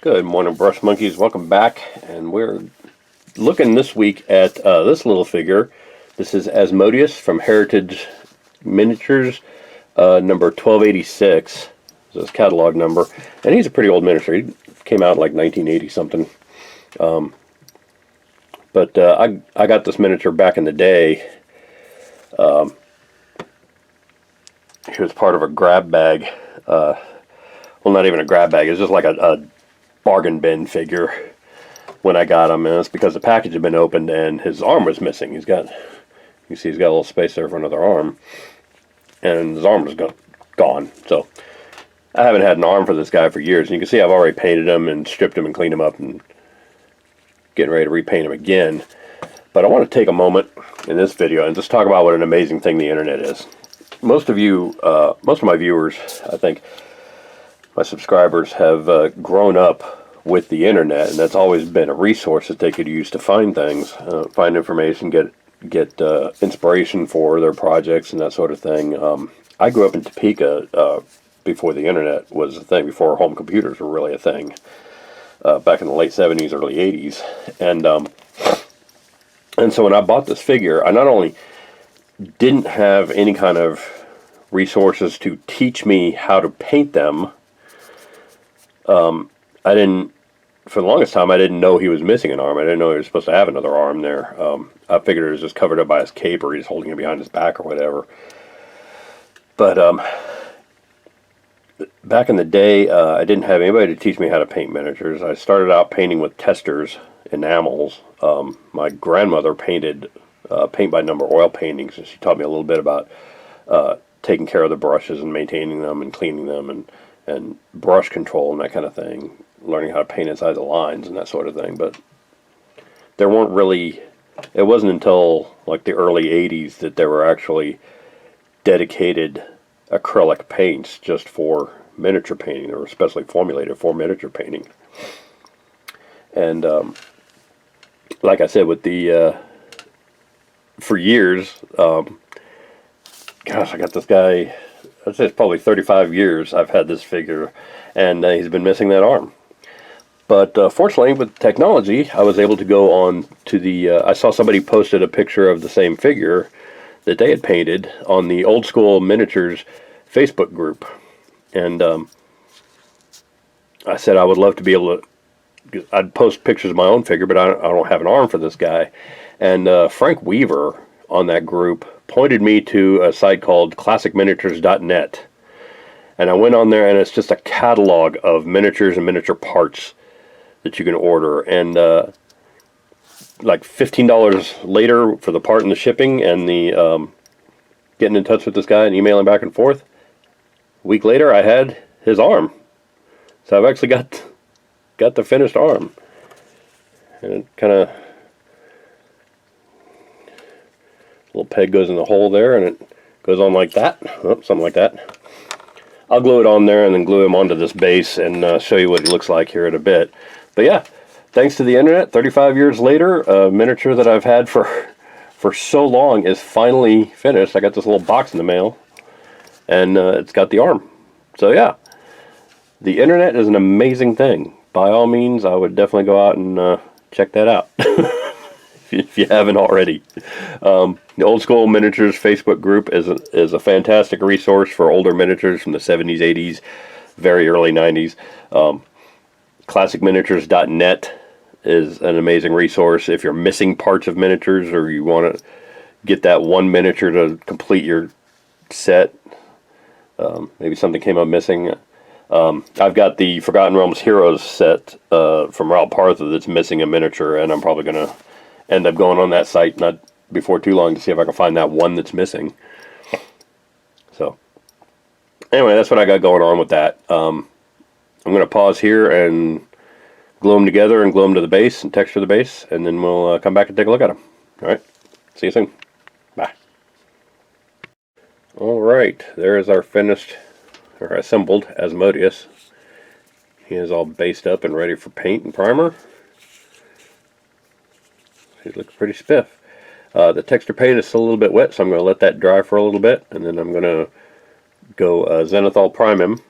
Good morning, brush monkeys. Welcome back, and we're looking this week at this little figure. This is Asmodeus from Heritage Miniatures, number 1286. This is his catalog number, and he's a pretty old miniature. He came out like 1980 something. But I got this miniature back in the day. He was part of a grab bag. Well, not even a grab bag. It's just like a bargain bin figure when I got him, and it's because the package had been opened and his arm was missing. You see he's got a little space there for another arm, and his arm was gone. So I haven't had an arm for this guy for years, and you can see I've already painted him and stripped him and cleaned him up and getting ready to repaint him again. But I want to take a moment in this video and just talk about what an amazing thing the internet is. Most of my viewers, I think, my subscribers have grown up with the internet, and that's always been a resource that they could use to find things, find information, get inspiration for their projects and that sort of thing. I grew up in Topeka before the internet was a thing, before home computers were really a thing, back in the late 70s, early 80s. And so when I bought this figure, I not only didn't have any kind of resources to teach me how to paint them, for the longest time, I didn't know he was missing an arm. I didn't know he was supposed to have another arm there. I figured it was just covered up by his cape, or he's holding it behind his back or whatever. But back in the day, I didn't have anybody to teach me how to paint miniatures. I started out painting with testers, enamels. My grandmother painted paint by number oil paintings, and she taught me a little bit about taking care of the brushes and maintaining them and cleaning them and brush control and that kind of thing, learning how to paint inside the lines and that sort of thing. But there weren't really, it wasn't until like the early 80s that there were actually dedicated acrylic paints just for miniature painting. They were especially formulated for miniature painting. And like I said, with the for years, gosh, I got this guy, I'd say it's probably 35 years I've had this figure, and he's been missing that arm. But fortunately, with technology, I was able to go on to the, I saw somebody posted a picture of the same figure that they had painted on the Old School Miniatures Facebook group. And I said I would love to be able to, I'd post pictures of my own figure, but I don't have an arm for this guy. And Frank Weaver on that group pointed me to a site called classicminiatures.net. And I went on there, and it's just a catalog of miniatures and miniature parts that you can order. And like $15 later for the part and the shipping and the getting in touch with this guy and emailing back and forth, a week later I had his arm. So I've actually got the finished arm. And it kind of, little peg goes in the hole there, and it goes on like that. Oh, something like that. I'll glue it on there and then glue him onto this base and show you what he looks like here in a bit. But yeah, thanks to the internet, 35 years later, a miniature that I've had for so long is finally finished. I got this little box in the mail, and it's got the arm. So yeah, the internet is an amazing thing. By all means, I would definitely go out and check that out. If you haven't already. The Old School Miniatures Facebook group is a fantastic resource for older miniatures from the 70s, 80s, very early 90s. Classicminiatures.net is an amazing resource if you're missing parts of miniatures or you want to get that one miniature to complete your set. Maybe something came up missing. I've got the Forgotten Realms Heroes set from Ralph Partha that's missing a miniature, and I'm probably going to end up going on that site not before too long to see if I can find that one that's missing. So anyway, that's what I got going on with that. I'm going to pause here and glue them together and glue them to the base and texture the base, and then we'll come back and take a look at them. Alright, see you soon. Bye. Alright, there is our finished, or assembled Asmodeus. He is all based up and ready for paint and primer. He looks pretty stiff. The texture paint is still a little bit wet, so I'm going to let that dry for a little bit, and then I'm going to go zenithal prime him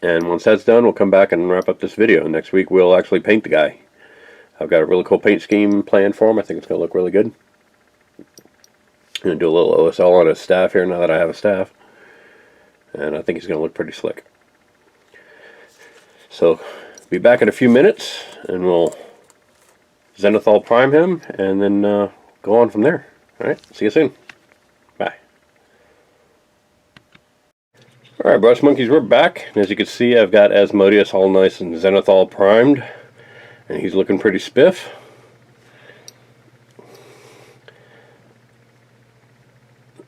And once that's done, we'll come back and wrap up this video. Next week, we'll actually paint the guy. I've got a really cool paint scheme planned for him. I think it's going to look really good. I'm going to do a little OSL on his staff here now that I have a staff. And I think he's going to look pretty slick. So, be back in a few minutes, and we'll zenithal prime him, and then go on from there. Alright, see you soon. Bye. Alright, brush monkeys, we're back. And as you can see, I've got Asmodeus all nice and zenithal primed. And he's looking pretty spiff.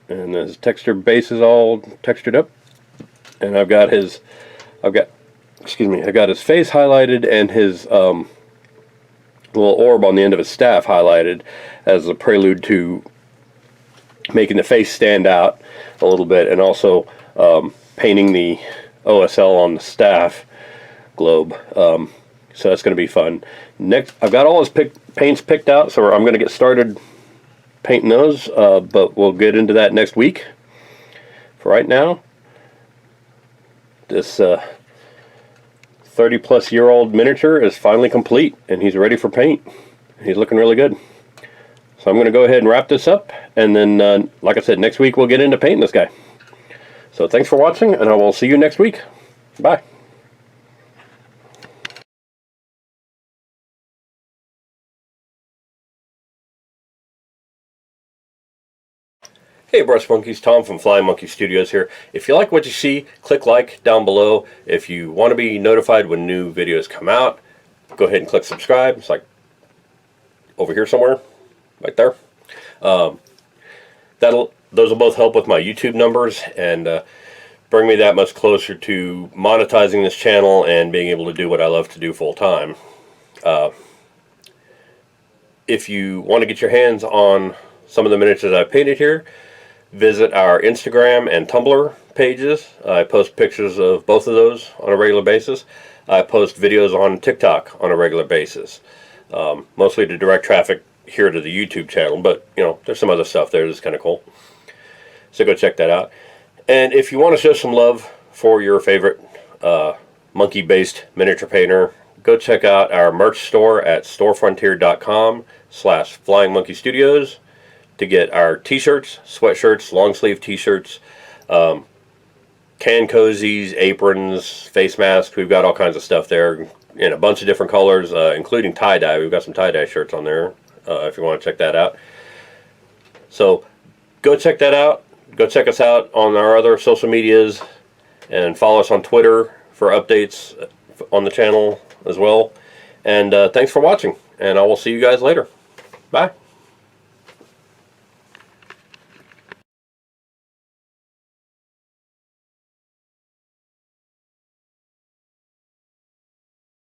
And his texture base is all textured up. And I've got his face highlighted and his little orb on the end of his staff highlighted as a prelude to making the face stand out a little bit, and also painting the OSL on the staff globe. So that's going to be fun. Next, I've got all his paints picked out, so I'm going to get started painting those, but we'll get into that next week. For right now, this 30+ year old miniature is finally complete, and he's ready for paint. He's looking really good. So I'm going to go ahead and wrap this up, and then, like I said, next week we'll get into painting this guy. So thanks for watching, and I will see you next week. Bye. Hey Brush Monkeys, Tom from Flying Monkey Studios here. If you like what you see, click like down below. If you want to be notified when new videos come out, go ahead and click subscribe. It's like over here somewhere, right there. Those will both help with my YouTube numbers and bring me that much closer to monetizing this channel and being able to do what I love to do full time. If you want to get your hands on some of the miniatures I painted here, visit our Instagram and Tumblr pages. I post pictures of both of those on a regular basis. I post videos on TikTok on a regular basis, mostly to direct traffic here to the YouTube channel, but you know, there's some other stuff there that's kind of cool. So go check that out. And if you want to show some love for your favorite monkey-based miniature painter, go check out our merch store at storefrontier.com/flyingmonkeystudios to get our t-shirts, sweatshirts, long sleeve t-shirts, can cozies, aprons, face masks. We've got all kinds of stuff there in a bunch of different colors, including tie-dye. We've got some tie-dye shirts on there if you want to check that out. So go check that out. Go check us out on our other social medias and follow us on Twitter for updates on the channel as well. And thanks for watching, and I will see you guys later. Bye.